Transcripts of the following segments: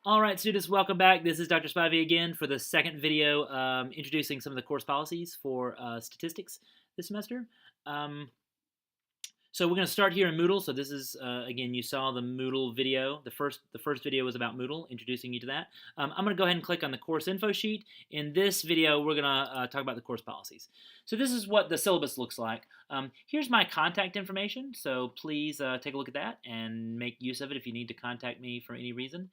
All right, students, welcome back. This is Dr. Spivey again for the second video introducing some of the course policies for statistics this semester. Um, so we're going to start here in Moodle. So this is, again, you saw the Moodle video. The first video was about Moodle, introducing you to that. I'm going to go ahead and click on the course info sheet. In this video, we're going to talk about the course policies. So this is what the syllabus looks like. Here's my contact information, so please take a look at that and make use of it if you need to contact me for any reason.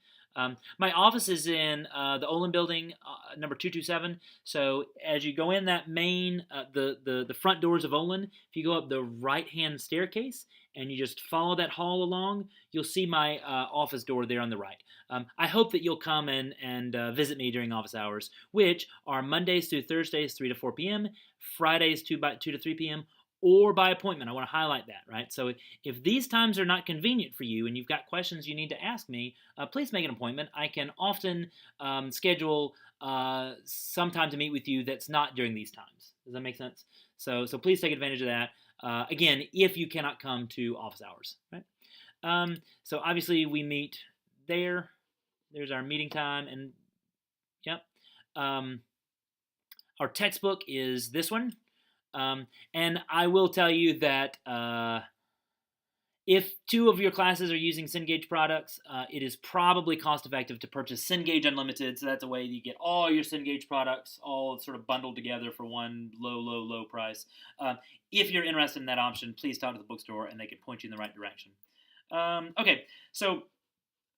My office is in the Olin building, number 227. So as you go in that main, the front doors of Olin, if you go up the right-hand staircase and you just follow that hall along, you'll see my office door there on the right. I hope that you'll come and visit me during office hours, which are Mondays through Thursdays, 3 to 4 p.m., Fridays, 2 to 3 p.m., or by appointment. I want to highlight that, right? So if these times are not convenient for you and you've got questions you need to ask me, please make an appointment. I can often schedule some time to meet with you that's not during these times. Does that make sense? So please take advantage of that. Again, if you cannot come to office hours, right? So obviously we meet there. There's our meeting time, and yep. Our textbook is this one. And I will tell you that if 2 of your classes are using Cengage products, it is probably cost-effective to purchase Cengage Unlimited. So that's a way you get all your Cengage products all sort of bundled together for one low price. If you're interested in that option, please talk to the bookstore and they can point you in the right direction. Okay, so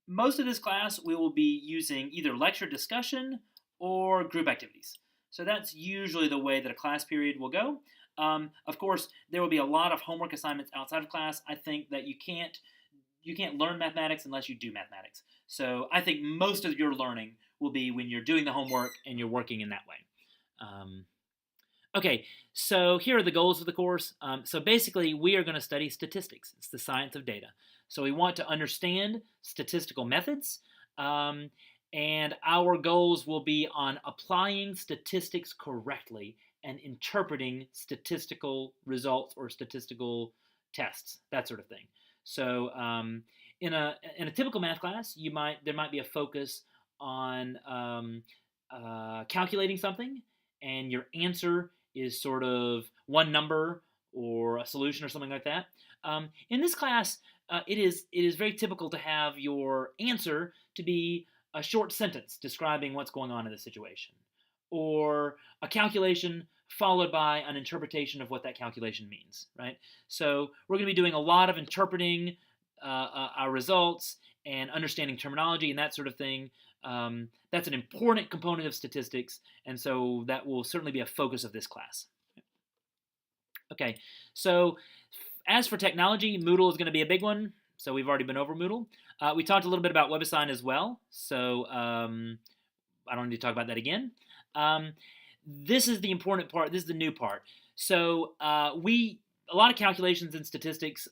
most of this class we will be using either lecture discussion or group activities. So that's usually the way that a class period will go. Of course, there will be a lot of homework assignments outside of class. I think that you can't learn mathematics unless you do mathematics. So I think most of your learning will be when you're doing the homework and you're working in that way. Okay, so here are the goals of the course. So basically, we are going to study statistics. It's the science of data. So we want to understand statistical methods. And our goals will be on applying statistics correctly and interpreting statistical results or statistical tests, that sort of thing. So in a typical math class, there might be a focus on calculating something, and your answer is sort of one number or a solution or something like that. In this class, it is very typical to have your answer to be a short sentence describing what's going on in the situation, or a calculation followed by an interpretation of what that calculation means, right? So we're going to be doing a lot of interpreting our results and understanding terminology and that sort of thing. That's an important component of statistics, and so that will certainly be a focus of this class. Okay, so as for technology, Moodle is going to be a big one. So we've already been over Moodle. We talked a little bit about WebAssign as well, so I don't need to talk about that again. This is the important part. This is the new part. So a lot of calculations in statistics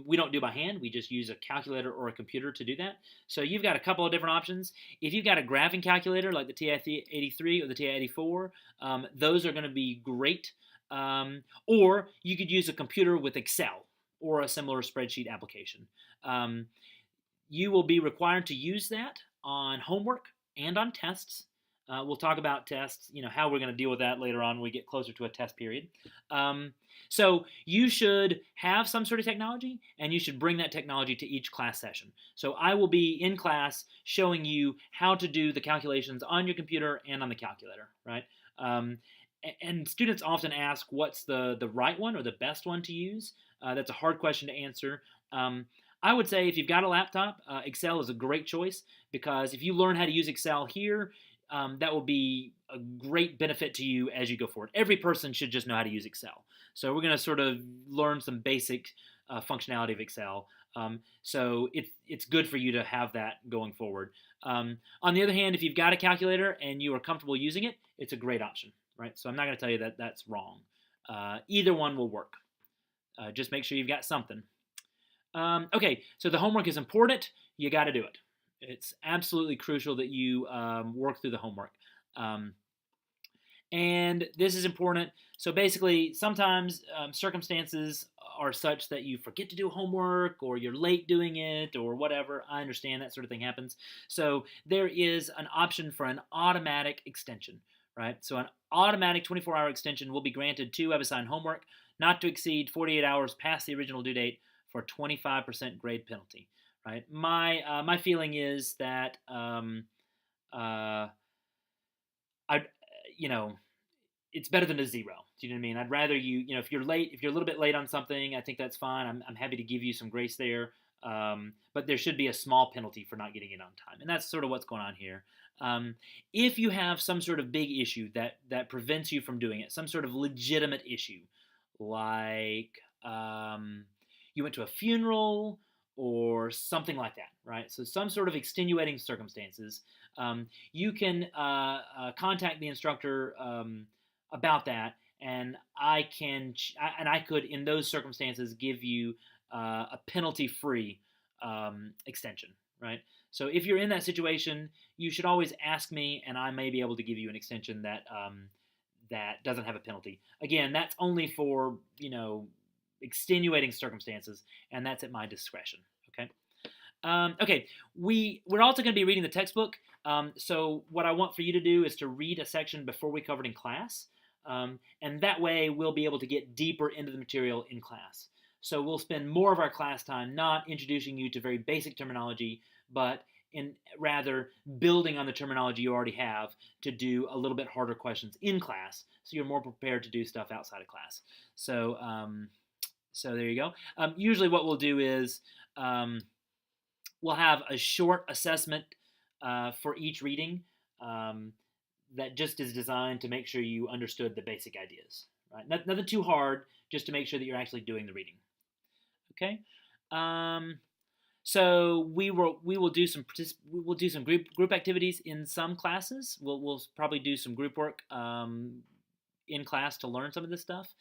we don't do by hand. We just use a calculator or a computer to do that. So you've got a couple of different options. If you've got a graphing calculator like the TI-83 or the TI-84, those are going to be great. Or you could use a computer with Excel or a similar spreadsheet application. You will be required to use that on homework and on tests. We'll talk about tests, how we're going to deal with that later on when we get closer to a test period. So you should have some sort of technology, and you should bring that technology to each class session. So I will be in class showing you how to do the calculations on your computer and on the calculator, right? And students often ask what's the right one or the best one to use. That's a hard question to answer. I would say if you've got a laptop, Excel is a great choice, because if you learn how to use Excel here, that will be a great benefit to you as you go forward. Every person should just know how to use Excel. So we're going to sort of learn some basic functionality of Excel. So it's good for you to have that going forward. On the other hand, if you've got a calculator and you are comfortable using it, it's a great option, right? So I'm not going to tell you that that's wrong. Either one will work. Just make sure you've got something. Okay, so the homework is important. You got to do it. It's absolutely crucial that you work through the homework. And this is important. So basically, sometimes circumstances are such that you forget to do homework or you're late doing it or whatever. I understand that sort of thing happens. So there is an option for an automatic extension, right? So an automatic 24-hour extension will be granted to WebAssign homework not to exceed 48 hours past the original due date for a 25% grade penalty, right? My feeling is that I you know it's better than a zero. Do you know what I mean? I'd rather if you're late, if you're a little bit late on something, I think that's fine. I'm happy to give you some grace there. But there should be a small penalty for not getting it on time. And that's sort of what's going on here. If you have some sort of big issue that prevents you from doing it, some sort of legitimate issue, like you went to a funeral or something like that, right? So some sort of extenuating circumstances, you can contact the instructor about that, and I could, in those circumstances, give you a penalty-free extension, right? So if you're in that situation, you should always ask me, and I may be able to give you an extension that doesn't have a penalty. Again, that's only for extenuating circumstances, and that's at my discretion. Okay. Okay. We're also going to be reading the textbook. So what I want for you to do is to read a section before we cover it in class. And that way we'll be able to get deeper into the material in class. So we'll spend more of our class time not introducing you to very basic terminology, but rather building on the terminology you already have to do a little bit harder questions in class, so you're more prepared to do stuff outside of class. So there you go. Usually what we'll do is we'll have a short assessment for each reading that just is designed to make sure you understood the basic ideas. Right? Nothing too hard, just to make sure that you're actually doing the reading. Okay. So we will do some group activities in some classes. We'll probably do some group work in class to learn some of this stuff.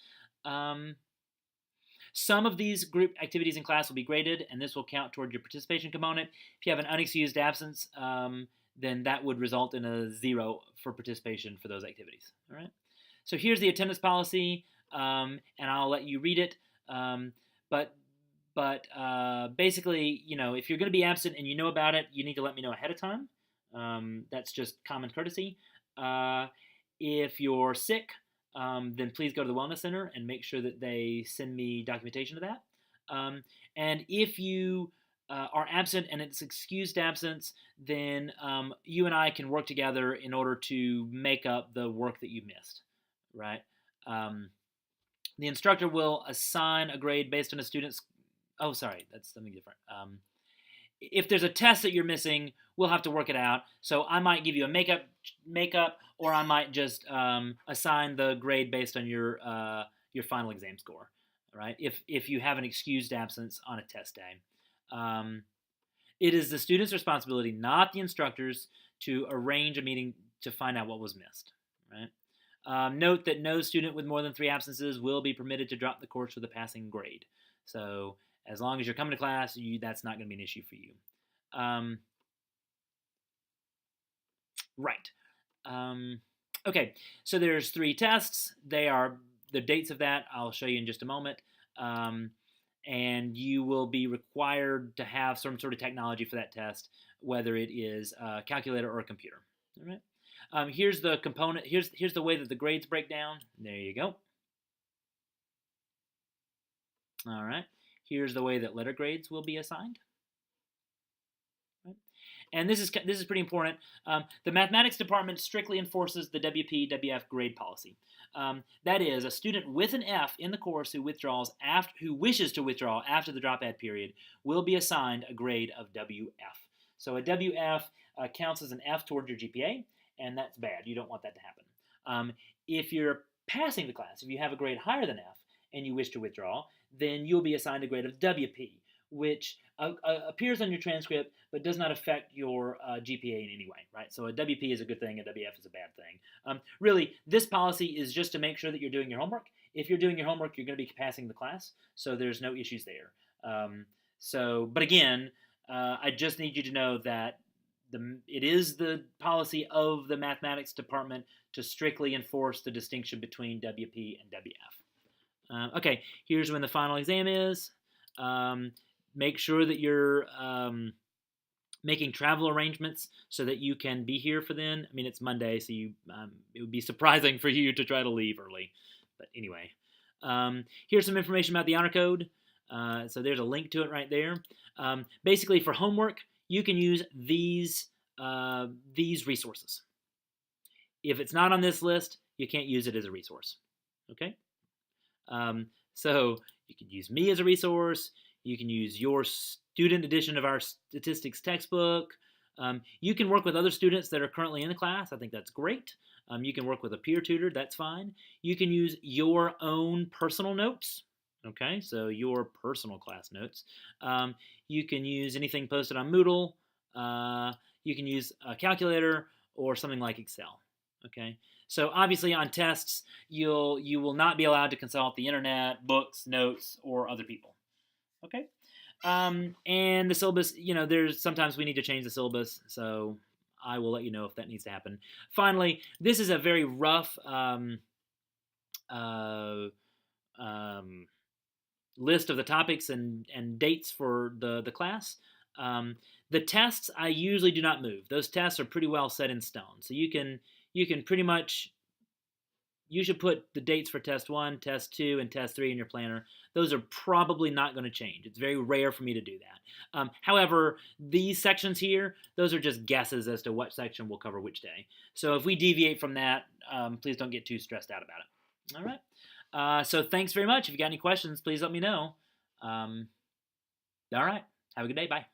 Some of these group activities in class will be graded, and this will count toward your participation component. If you have an unexcused absence, then that would result in a 0 for participation for those activities. All right. So here's the attendance policy, and I'll let you read it. But basically, if you're going to be absent and you know about it, you need to let me know ahead of time. That's just common courtesy. If you're sick, then please go to the Wellness Center and make sure that they send me documentation of that. And if you are absent and it's excused absence, then you and I can work together in order to make up the work that you missed, right? The instructor will assign a grade based on a student's... Oh, sorry, that's something different. If there's a test that you're missing, we'll have to work it out. So I might give you a makeup, or I might just assign the grade based on your final exam score, right? If you have an excused absence on a test day. It is the student's responsibility, not the instructor's, to arrange a meeting to find out what was missed, right? Note that no student with more than 3 absences will be permitted to drop the course with a passing grade. So as long as you're coming to class, that's not going to be an issue for you. Right. Okay, so there's 3 tests. The dates of that I'll show you in just a moment. And you will be required to have some sort of technology for that test, whether it is a calculator or a computer. All right. Here's the component. Here's the way that the grades break down. There you go. All right. Here's the way that letter grades will be assigned. Right. And this is pretty important. The mathematics department strictly enforces the WP/WF grade policy. That is, a student with an F in the course who wishes to withdraw after the drop add period will be assigned a grade of WF. So a WF counts as an F toward your GPA, and that's bad. You don't want that to happen. If you're passing the class, if you have a grade higher than F and you wish to withdraw, then you'll be assigned a grade of WP, which appears on your transcript but does not affect your GPA in any way, right? So a WP is a good thing, a WF is a bad thing. Really, this policy is just to make sure that you're doing your homework. If you're doing your homework, you're going to be passing the class, so there's no issues there. But again, I just need you to know that it is the policy of the mathematics department to strictly enforce the distinction between WP and WF. Okay, here's when the final exam is. Make sure that you're making travel arrangements so that you can be here for then. I mean, it's Monday, so it would be surprising for you to try to leave early. But anyway, here's some information about the honor code. So there's a link to it right there. Basically, for homework, you can use these resources. If it's not on this list, you can't use it as a resource. Okay? So you can use me as a resource. You can use your student edition of our statistics textbook. You can work with other students that are currently in the class. I think that's great. You can work with a peer tutor. That's fine. You can use your own personal notes. Okay, so your personal class notes. You can use anything posted on Moodle. You can use a calculator or something like Excel. Okay, so obviously on tests, you will not be allowed to consult the internet, books, notes, or other people. Okay, and the syllabus, there's sometimes we need to change the syllabus, so I will let you know if that needs to happen. Finally, this is a very rough list of the topics and dates for the class. The tests I usually do not move. Those tests are pretty well set in stone, so you can pretty much. You should put the dates for test 1, test 2, and test 3 in your planner. Those are probably not going to change. It's very rare for me to do that. However, these sections here, those are just guesses as to what section will cover which day. So if we deviate from that, please don't get too stressed out about it. All right. So thanks very much. If you got any questions, please let me know. All right. Have a good day. Bye.